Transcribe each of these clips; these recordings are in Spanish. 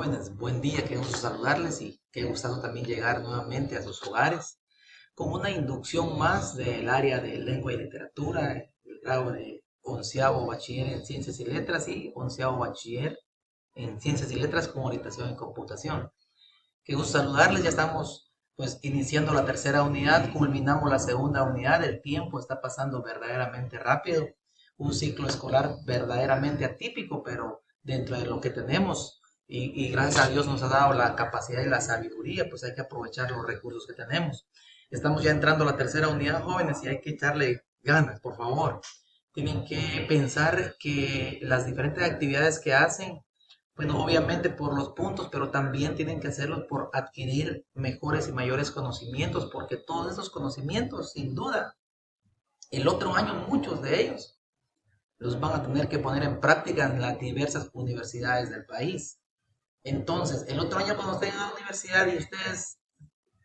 Jóvenes, buen día, qué gusto saludarles y qué gustado también llegar nuevamente a sus hogares con una inducción más del área de lengua y literatura, el grado de onceavo bachiller en ciencias y letras y onceavo bachiller en ciencias y letras con orientación en computación. Qué gusto saludarles, ya estamos pues iniciando la tercera unidad, culminamos la segunda unidad, el tiempo está pasando verdaderamente rápido, un ciclo escolar verdaderamente atípico, pero dentro de lo que tenemos y gracias a Dios nos ha dado la capacidad y la sabiduría, pues hay que aprovechar los recursos que tenemos. Estamos ya entrando a la tercera unidad, jóvenes, y hay que echarle ganas, por favor. Tienen que pensar que las diferentes actividades que hacen, bueno, obviamente por los puntos, pero también tienen que hacerlo por adquirir mejores y mayores conocimientos, porque todos esos conocimientos, sin duda, el otro año muchos de ellos los van a tener que poner en práctica en las diversas universidades del país. Entonces, el otro año cuando estén en la universidad y ustedes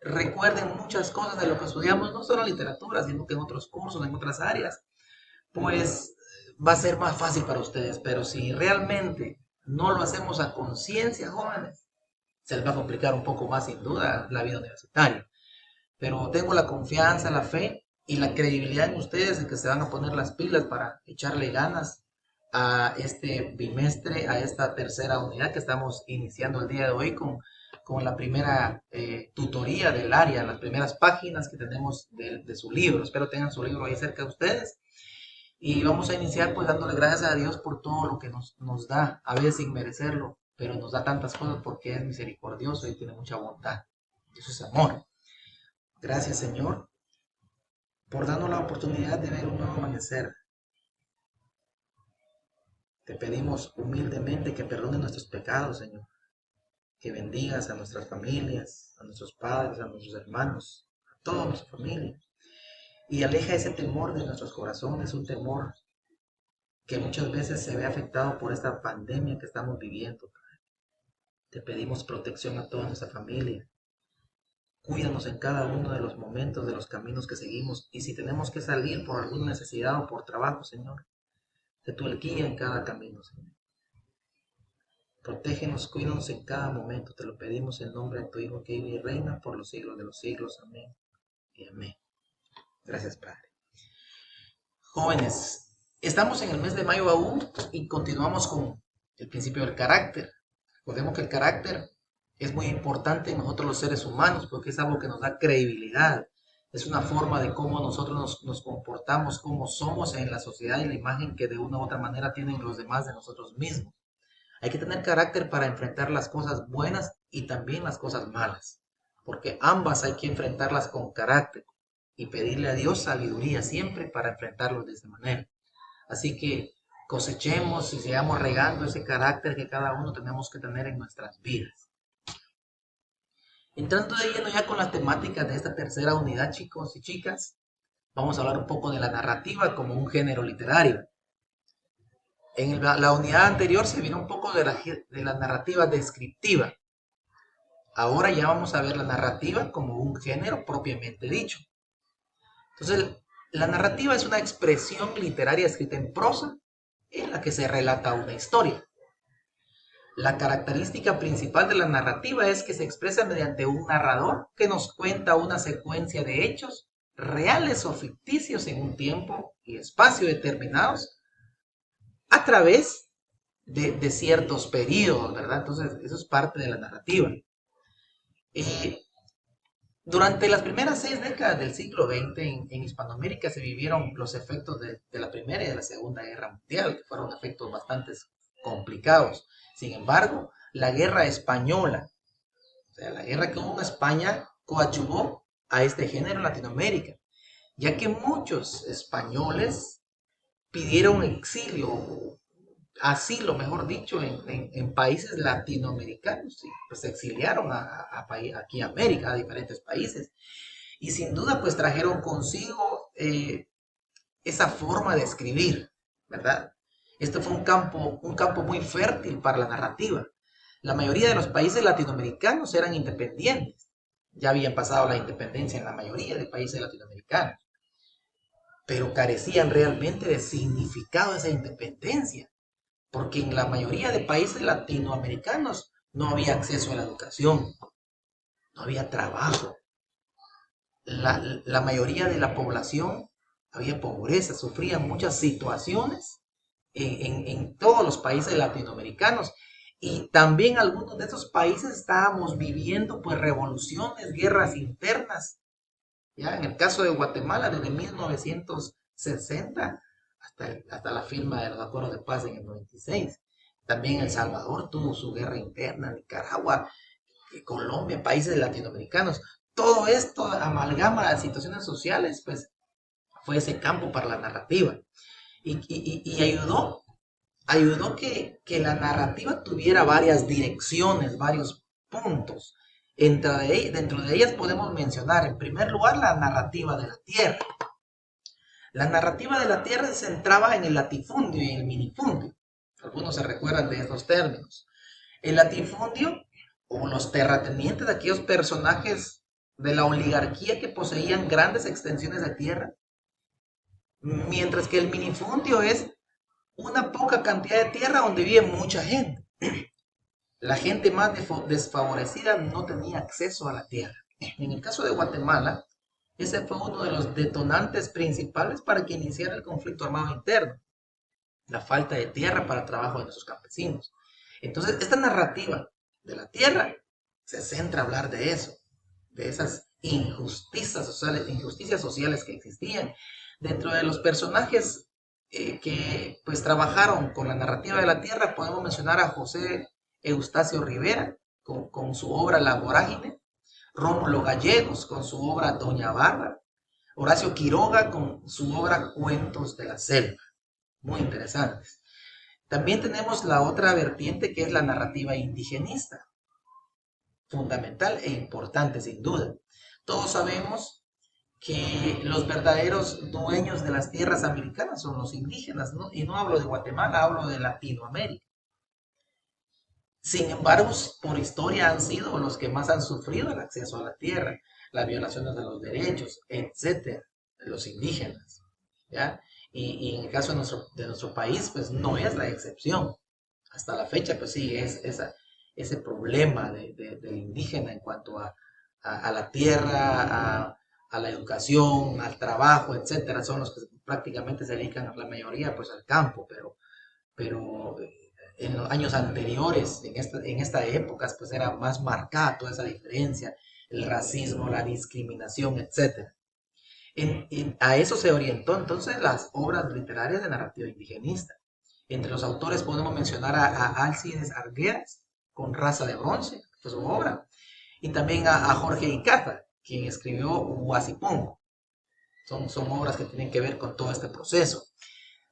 recuerden muchas cosas de lo que estudiamos, no solo en literatura, sino que en otros cursos, en otras áreas, pues va a ser más fácil para ustedes. Pero si realmente no lo hacemos a conciencia, jóvenes, se les va a complicar un poco más sin duda la vida universitaria. Pero tengo la confianza, la fe y la credibilidad en ustedes de que se van a poner las pilas para echarle ganas a este bimestre, a esta tercera unidad que estamos iniciando el día de hoy con la primera tutoría del área, las primeras páginas que tenemos de su libro. Espero tengan su libro ahí cerca de ustedes. Y vamos a iniciar pues dándole gracias a Dios por todo lo que nos da, a veces sin merecerlo, pero nos da tantas cosas porque es misericordioso y tiene mucha bondad. Eso es amor. Gracias, Señor, por darnos la oportunidad de ver un nuevo amanecer. Te pedimos humildemente que perdones nuestros pecados, Señor, que bendigas a nuestras familias, a nuestros padres, a nuestros hermanos, a toda nuestra familia, y aleja ese temor de nuestros corazones, un temor que muchas veces se ve afectado por esta pandemia que estamos viviendo. Te pedimos protección a toda nuestra familia. Cuídanos en cada uno de los momentos de los caminos que seguimos, y si tenemos que salir por alguna necesidad o por trabajo, Señor, sé tú el guía en cada camino, Señor. Protégenos, cuídanos en cada momento, te lo pedimos en nombre de tu Hijo que vive y reina por los siglos de los siglos. Amén y amén. Gracias, Padre. Jóvenes, estamos en el mes de mayo aún y continuamos con el principio del carácter. Recordemos que el carácter es muy importante en nosotros los seres humanos porque es algo que nos da credibilidad. Es una forma de cómo nosotros nos comportamos, cómo somos en la sociedad y la imagen que de una u otra manera tienen los demás de nosotros mismos. Hay que tener carácter para enfrentar las cosas buenas y también las cosas malas, porque ambas hay que enfrentarlas con carácter y pedirle a Dios sabiduría siempre para enfrentarlos de esa manera. Así que cosechemos y sigamos regando ese carácter que cada uno tenemos que tener en nuestras vidas. Entrando de lleno ya con las temáticas de esta tercera unidad, chicos y chicas, vamos a hablar un poco de la narrativa como un género literario. En la unidad anterior se vino un poco de la narrativa descriptiva. Ahora ya vamos a ver la narrativa como un género propiamente dicho. Entonces, la narrativa es una expresión literaria escrita en prosa en la que se relata una historia. La característica principal de la narrativa es que se expresa mediante un narrador que nos cuenta una secuencia de hechos reales o ficticios en un tiempo y espacio determinados a través de ciertos periodos, ¿verdad? Entonces, eso es parte de la narrativa. Eh, Durante las primeras 6 décadas del siglo XX en Hispanoamérica se vivieron los efectos de la Primera y de la Segunda Guerra Mundial, que fueron efectos bastante complicados. Sin embargo, la guerra española, o sea, la guerra que hubo en España, coadyuvó a este género en Latinoamérica, ya que muchos españoles pidieron exilio, asilo, mejor dicho, en países latinoamericanos, y pues se exiliaron aquí a América, a diferentes países. Y sin duda, pues trajeron consigo esa forma de escribir, ¿verdad? Este fue un campo muy fértil para la narrativa. La mayoría de los países latinoamericanos eran independientes. Ya habían pasado la independencia en la mayoría de países latinoamericanos, pero carecían realmente de significado esa independencia, porque en la mayoría de países latinoamericanos no había acceso a la educación, no había trabajo. La mayoría de la población había pobreza, sufrían muchas situaciones en todos los países latinoamericanos. Y también algunos de esos países estábamos viviendo pues revoluciones, guerras internas. Ya en el caso de Guatemala, desde 1960 hasta la firma de los acuerdos de paz en el 96. También El Salvador tuvo su guerra interna, Nicaragua, Colombia, países latinoamericanos. Todo esto amalgama las situaciones sociales, pues fue ese campo para la narrativa. Y ayudó que la narrativa tuviera varias direcciones, varios puntos. Dentro de ellas podemos mencionar, en primer lugar, la narrativa de la tierra. La narrativa de la tierra se centraba en el latifundio y el minifundio. Algunos se recuerdan de estos términos. El latifundio o los terratenientes, aquellos personajes de la oligarquía que poseían grandes extensiones de tierra, mientras que el minifundio es una poca cantidad de tierra donde vive mucha gente. La gente más desfavorecida no tenía acceso a la tierra. En el caso de Guatemala, ese fue uno de los detonantes principales para que iniciara el conflicto armado interno, la falta de tierra para el trabajo de nuestros campesinos. Entonces, esta narrativa de la tierra se centra a hablar de eso, de esas injusticias sociales que existían. Dentro de los personajes que pues trabajaron con la narrativa de la tierra, podemos mencionar a José Eustacio Rivera con su obra La Vorágine, Rómulo Gallegos con su obra Doña Bárbara, Horacio Quiroga con su obra Cuentos de la Selva, muy interesantes. También tenemos la otra vertiente que es la narrativa indigenista, fundamental e importante sin duda. Todos sabemos que los verdaderos dueños de las tierras americanas son los indígenas, ¿no? Y no hablo de Guatemala, hablo de Latinoamérica. Sin embargo, por historia han sido los que más han sufrido el acceso a la tierra, las violaciones de los derechos, etcétera, los indígenas, ¿ya? Y en el caso de nuestro país, pues no es la excepción. Hasta la fecha, pues sí, ese problema del indígena en cuanto a la tierra, a la educación, al trabajo, etcétera, son los que prácticamente se dedican a la mayoría pues al campo, pero en los años anteriores, en esta época, pues era más marcada toda esa diferencia, el racismo, la discriminación, etcétera. A eso se orientó entonces las obras literarias de narrativa indigenista. Entre los autores podemos mencionar a Alcides Arguedas, con Raza de Bronce, que fue su obra, y también a Jorge Icaza, quien escribió Huasipungo. Son obras que tienen que ver con todo este proceso.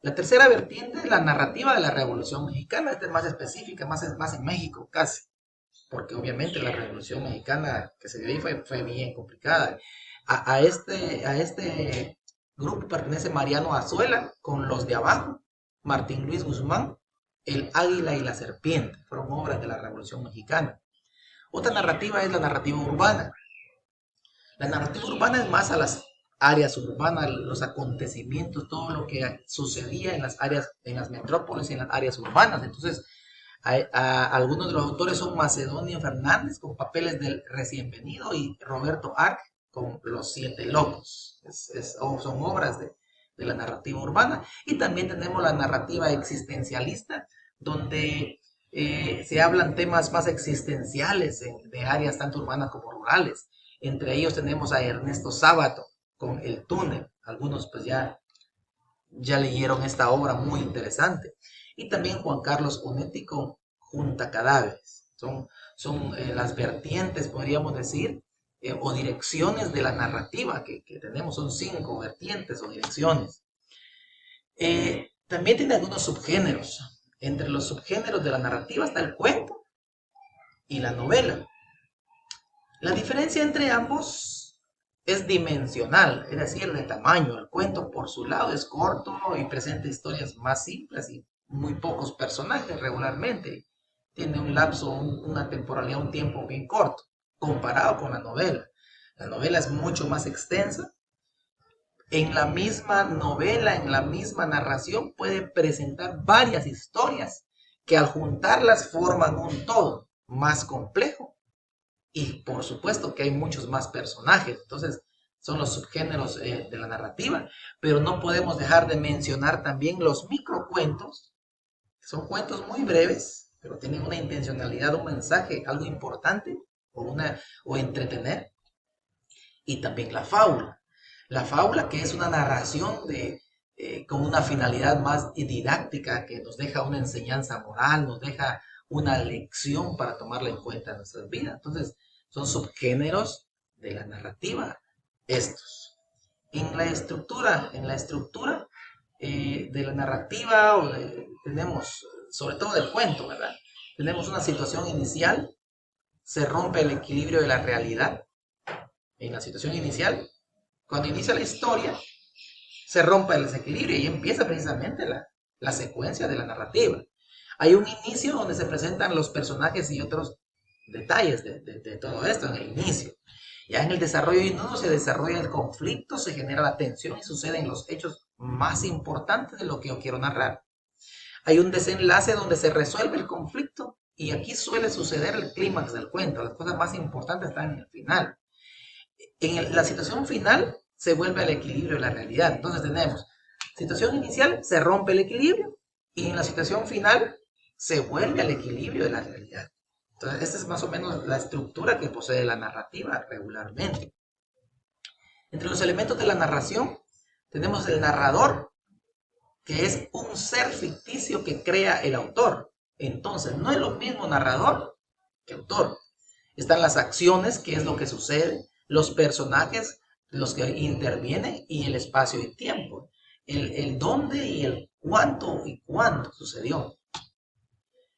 La tercera vertiente es la narrativa de la Revolución Mexicana. Esta es más específica, más en México casi, porque obviamente la Revolución Mexicana que se dio ahí fue bien complicada. A este grupo pertenece Mariano Azuela con Los de Abajo, Martín Luis Guzmán, El Águila y la Serpiente, fueron obras de la Revolución Mexicana. Otra narrativa es la narrativa urbana. La narrativa urbana es más a las áreas urbanas, los acontecimientos, todo lo que sucedía en las áreas, en las metrópolis y en las áreas urbanas. Entonces, algunos de los autores son Macedonio Fernández con Papeles del Recién Venido y Roberto Arc con Los Siete Locos. Son obras de la narrativa urbana. Y también tenemos la narrativa existencialista, donde se hablan temas más existenciales de áreas tanto urbanas como rurales. Entre ellos tenemos a Ernesto Sábato con El Túnel. Algunos pues ya leyeron esta obra muy interesante. Y también Juan Carlos Onetti con Junta Cadáveres. Son las vertientes, podríamos decir, o direcciones de la narrativa que tenemos. Son 5 vertientes o direcciones. También tiene algunos subgéneros. Entre los subgéneros de la narrativa está el cuento y la novela. La diferencia entre ambos es dimensional, es decir, de tamaño. El cuento, por su lado, es corto y presenta historias más simples y muy pocos personajes regularmente. Tiene un lapso, una temporalidad, un tiempo bien corto, comparado con la novela. La novela es mucho más extensa. En la misma novela, en la misma narración, puede presentar varias historias que al juntarlas forman un todo. más complejo. Y por supuesto que hay muchos más personajes. Entonces, son los subgéneros de la narrativa. Pero no podemos dejar de mencionar también los microcuentos. Son cuentos muy breves, pero tienen una intencionalidad, un mensaje, algo importante o entretener. Y también la fábula. La fábula, que es una narración con una finalidad más didáctica, que nos deja una enseñanza moral, nos deja una lección para tomarla en cuenta en nuestras vidas. Entonces, son subgéneros de la narrativa estos. En la estructura de la narrativa, tenemos, sobre todo del cuento, ¿verdad? Tenemos una situación inicial, se rompe el equilibrio de la realidad. En la situación inicial, cuando inicia la historia, se rompe el desequilibrio y empieza precisamente la secuencia de la narrativa. Hay un inicio donde se presentan los personajes y otros detalles de todo esto en el inicio. Ya en el desarrollo de uno se desarrolla el conflicto, se genera la tensión y suceden los hechos más importantes de lo que yo quiero narrar. Hay un desenlace donde se resuelve el conflicto y aquí suele suceder el clímax del cuento. Las cosas más importantes están en el final. En la situación final se vuelve al equilibrio de la realidad. Entonces tenemos situación inicial, se rompe el equilibrio y en la situación final se vuelve al equilibrio de la realidad. Entonces, esta es más o menos la estructura que posee la narrativa regularmente. Entre los elementos de la narración tenemos el narrador, que es un ser ficticio que crea el autor. Entonces, no es lo mismo narrador que autor. Están las acciones, que es lo que sucede, los personajes, los que intervienen y el espacio y tiempo. El dónde y el cuánto y cuándo sucedió.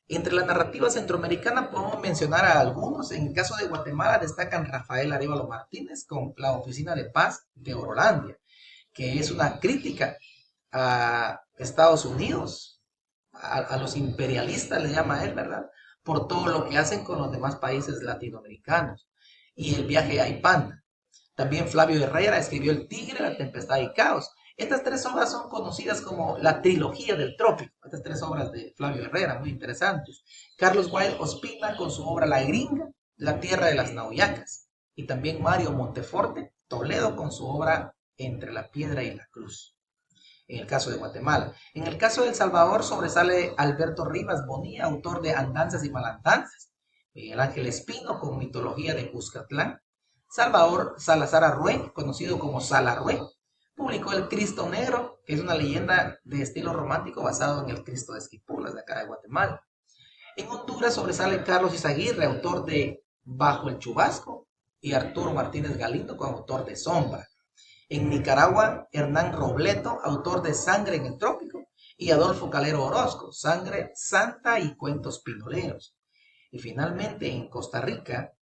Entre la narrativa centroamericana podemos mencionar a algunos. En el caso de Guatemala destacan Rafael Arévalo Martínez con La Oficina de Paz de Orolandia, que es una crítica a Estados Unidos, a los imperialistas le llama él, ¿verdad? Por todo lo que hacen con los demás países latinoamericanos. Y el viaje a Ipanda. También Flavio Herrera escribió El Tigre, La Tempestad y Caos. Estas tres obras son conocidas como la trilogía del trópico. Estas tres obras de Flavio Herrera, muy interesantes. Carlos Wilde Ospina con su obra La Gringa, La Tierra de las Nauyacas. Y también Mario Monteforte Toledo con su obra Entre la Piedra y la Cruz. En el caso de Guatemala. En el caso de El Salvador sobresale Alberto Rivas Bonilla, autor de Andanzas y Malandanzas. Miguel Ángel Espino con Mitología de Cuscatlán. Salvador Salazar Arrué, conocido como Salarrué, publicó El Cristo Negro, que es una leyenda de estilo romántico basado en el Cristo de Esquipulas, de acá de Guatemala. En Honduras sobresale Carlos Izaguirre, autor de Bajo el Chubasco, y Arturo Martínez Galindo, autor de Sombra. En Nicaragua, Hernán Robleto, autor de Sangre en el Trópico, y Adolfo Calero Orozco, Sangre Santa y Cuentos Pinoleros. Y finalmente, en Costa Rica,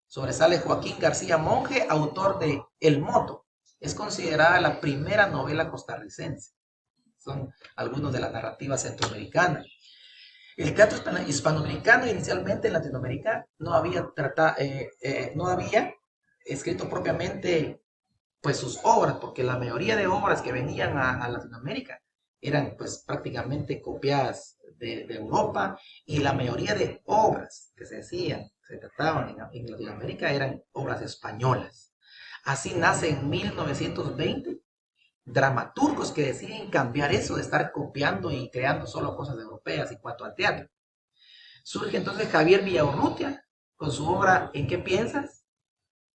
sobresale Joaquín García Monge, autor de El Moto. Es considerada la primera novela costarricense. Son algunos de la narrativa centroamericana. El teatro hispanoamericano inicialmente en Latinoamérica no había escrito propiamente pues sus obras, porque la mayoría de obras que venían a Latinoamérica eran pues prácticamente copiadas de Europa, y la mayoría de obras que se trataban en Latinoamérica eran obras españolas. Así nace en 1920 dramaturgos que deciden cambiar eso de estar copiando y creando solo cosas europeas en cuanto al teatro. Surge entonces Javier Villaurrutia con su obra ¿En qué piensas?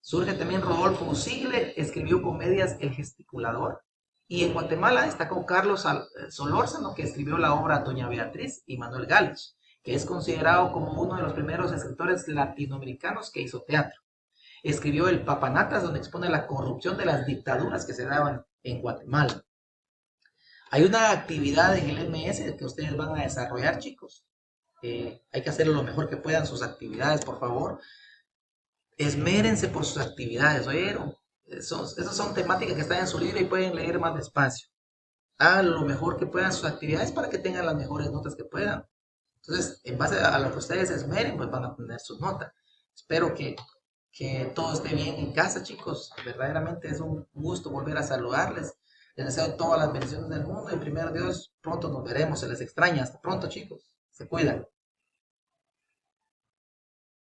Surge también Rodolfo Usigle, escribió comedias El Gesticulador. Y en Guatemala destacó Carlos Solórzano, que escribió la obra Doña Beatriz, y Manuel Gálvez, que es considerado como uno de los primeros escritores latinoamericanos que hizo teatro. Escribió El Papanatas, donde expone la corrupción de las dictaduras que se daban en Guatemala. Hay una actividad en el MS que ustedes van a desarrollar, chicos. Hay que hacerlo lo mejor que puedan sus actividades, por favor. Esmérense por sus actividades, ¿oyeron? Esas son temáticas que están en su libro y pueden leer más despacio. Hagan lo mejor que puedan sus actividades para que tengan las mejores notas que puedan. Entonces, en base a lo que ustedes esmeren, pues van a tener sus notas. Espero que todo esté bien en casa, chicos. Verdaderamente es un gusto volver a saludarles. Les deseo todas las bendiciones del mundo y primero Dios, pronto nos veremos. Se les extraña. Hasta pronto, chicos. Se cuidan.